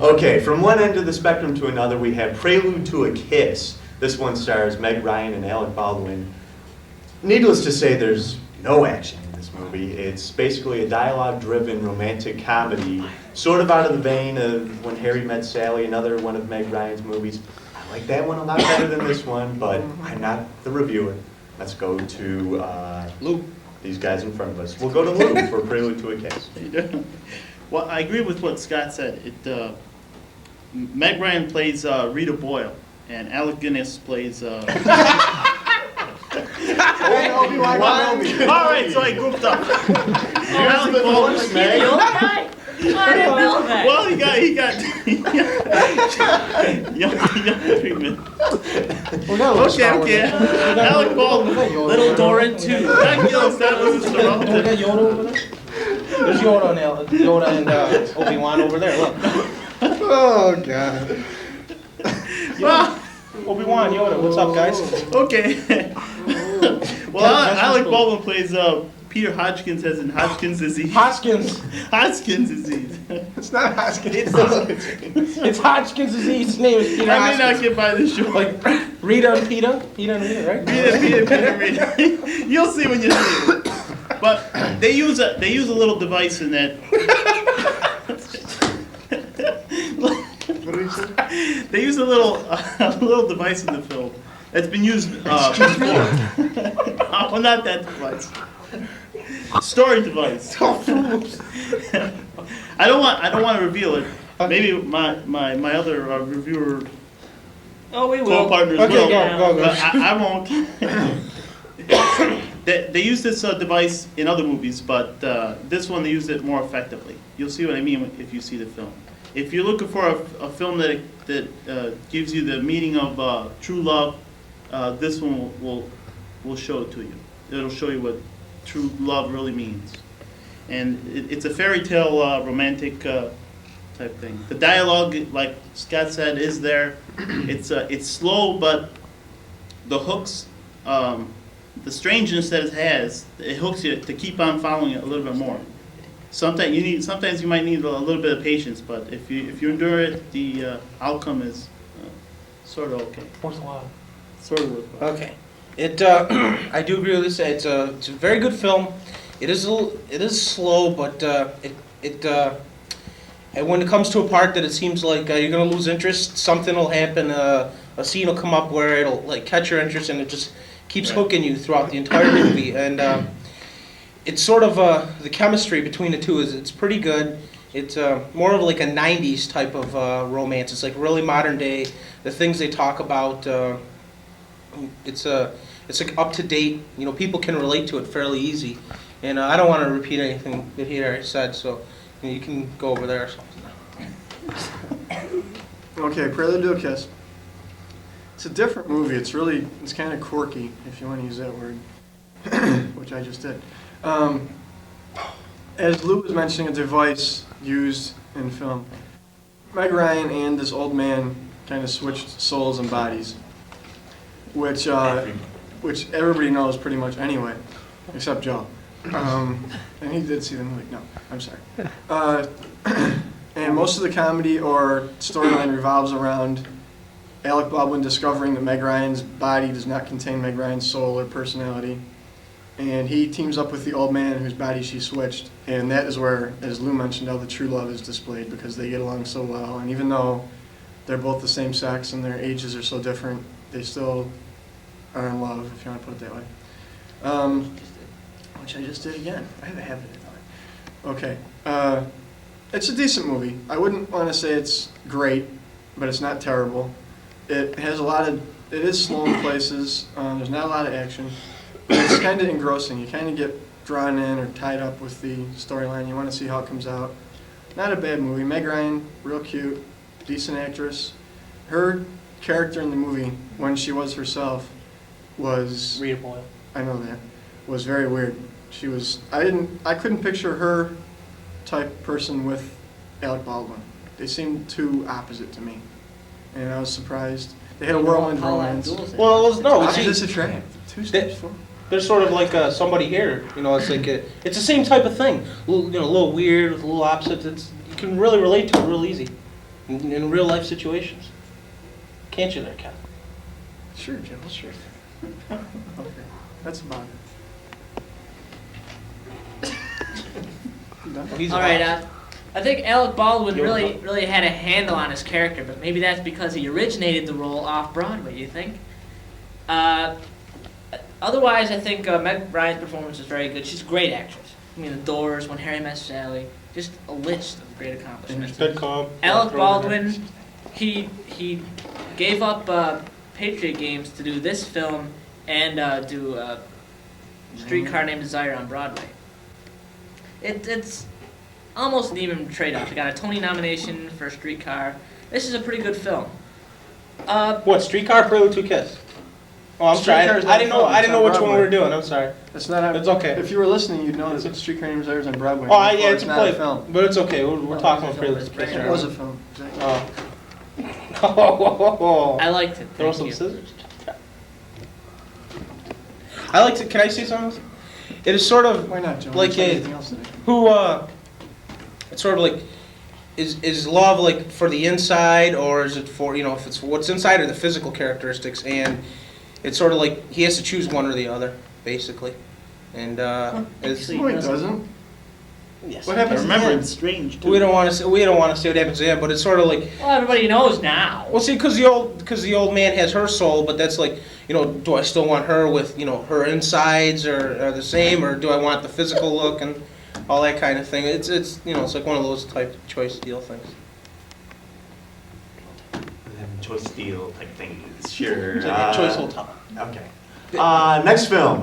Okay, from one end of the spectrum to another, we have Prelude to a Kiss. This one stars Meg Ryan and Alec Baldwin. Needless to say, there's no action in this movie. It's basically a dialogue-driven romantic comedy, sort of out of the vein of When Harry Met Sally, another one of Meg Ryan's movies. I like that one a lot better than this one, but I'm not the reviewer. Let's go to Lou. These guys in front of us. We'll go to Lou for Prelude to a Kiss. Well, I agree with what Scott said. Meg Ryan plays Rita Boyle, and Alec Guinness plays. All right, so I grouped up. Alec Baldwin. I didn't know that. Well, he got young treatment. Okay. Alec Baldwin. Little Doran too. That was his Don't we got Yoda over there? There's Yoda and Yoda and Obi-Wan over there. Look. Oh God. Well, Obi-Wan, Yoda, what's up, guys? okay. Well, Alec Baldwin plays Peter Hodgkins, as in Hodgkin's disease. Hodgkins. Hodgkin's disease. It's not Hoskins. It's Hodgkin's disease. His name is Peter I may not Hodgkins. get by this show. Like Rita and Peter? Peter and Rita, right? Peter. You'll see when you see it. But they use a little device in that. What did he say? They use a little device in the film that's been used before. Oh, not that device. Storage device. I don't want to reveal it. Maybe my other reviewer Oh, we will. co-partners Okay, will. go. But I won't. They use this device in other movies, but this one they use it more effectively. You'll see what I mean if you see the film. If you're looking for a film that gives you the meaning of true love, this one will show it to you. It'll show you what true love really means. And it's a fairy tale romantic type thing. The dialogue, like Scott said, is there. It's slow, but the hooks, the strangeness that it has, it hooks you to keep on following it a little bit more. Sometimes you might need a little bit of patience, but if you endure it, the outcome is sort of okay. Worthwhile. Sort of worthwhile. Okay. I do agree with this. It's a very good film. It is slow, but and when it comes to a part that it seems like you're gonna lose interest, something will happen. A scene will come up where it'll like catch your interest, and it just keeps hooking you throughout the entire movie. And it's sort of the chemistry between the two it's pretty good. It's more of like a '90s type of romance. It's like really modern day. The things they talk about. It's like up to date. You know, people can relate to it fairly easy. And I don't want to repeat anything that he already said, so you can go over there or something. Okay, Prelude to a Kiss. It's a different movie. It's kind of quirky, if you want to use that word, which I just did. As Lou was mentioning, a device used in film. Meg Ryan and this old man kind of switched souls and bodies, which everybody knows pretty much anyway, except Joe. And he did see the movie. No, I'm sorry. And most of the comedy or storyline revolves around Alec Baldwin discovering that Meg Ryan's body does not contain Meg Ryan's soul or personality. And he teams up with the old man whose body she switched. And that is where, as Lou mentioned, all the true love is displayed because they get along so well. And even though they're both the same sex and their ages are so different, they still are in love, if you want to put it that way. Which I just did again. I have a habit of doing. Okay. It's a decent movie. I wouldn't want to say it's great, but it's not terrible. It has it is slow in places. There's not a lot of action. But it's kind of engrossing. You kind of get drawn in or tied up with the storyline. You want to see how it comes out. Not a bad movie. Meg Ryan, real cute, decent actress. Her character in the movie, when she was herself, was... Rita Boyle. I know that. Was very weird. She was... I couldn't picture her type person with Alec Baldwin. They seemed too opposite to me. And I was surprised. They had a whirlwind romance. Well, no, Opposites attract. Two steps forward. There's sort of like somebody here. You know, it's like it's the same type of thing. A little weird, a little opposite. You can really relate to it real easy. in real life situations. Can't you there, Ken? Sure, Joe. Sure. Okay, that's about it. You done? Well, he's All right, alive. I think Alec Baldwin You're really had a handle on his character, but maybe that's because he originated the role off Broadway. You think? Otherwise, I think Meg Ryan's performance is very good. She's a great actress. I mean, The Doors, When Harry Met Sally, just a list of great accomplishments. Good call. Alec Baldwin, he gave up Patriot Games to do this film and do Streetcar Named Desire on Broadway. It's almost an even trade-off. He got a Tony nomination for Streetcar. This is a pretty good film. What, Streetcar, Prelude to Kiss? Oh, I'm sorry. Streetcar's I didn't know. not I didn't know on which one we Broadway. were doing. I'm sorry. It's not. It's okay. If you were listening, you'd know that Streetcar Named Desire is on Broadway. Oh, yeah, Therefore, it's a not play, a film. but it's okay. We're talking about it's Prelude a to film. Kiss. It was a film. Exactly. Oh. I liked it. Throw Thank some you. scissors. I like to. Can I say something? It is sort of Why not, Joe? like Like anything else today. who. It's sort of like. Is love like for the inside, or is it for, if it's what's inside or the physical characteristics? And it's sort of like he has to choose one or the other, basically. And it's, actually- No, it doesn't. yes. What I happens? remember at the it's end? strange too. We don't want to say what happens to him, but it's sort of like, Well, everybody knows now. well, see, because the old man has her soul, but that's like, do I still want her with, her insides are the same, or do I want the physical look and all that kind of thing? It's it's like one of those type of choice deal things. Choice deal type things, sure. Choice whole time. Okay. Next film.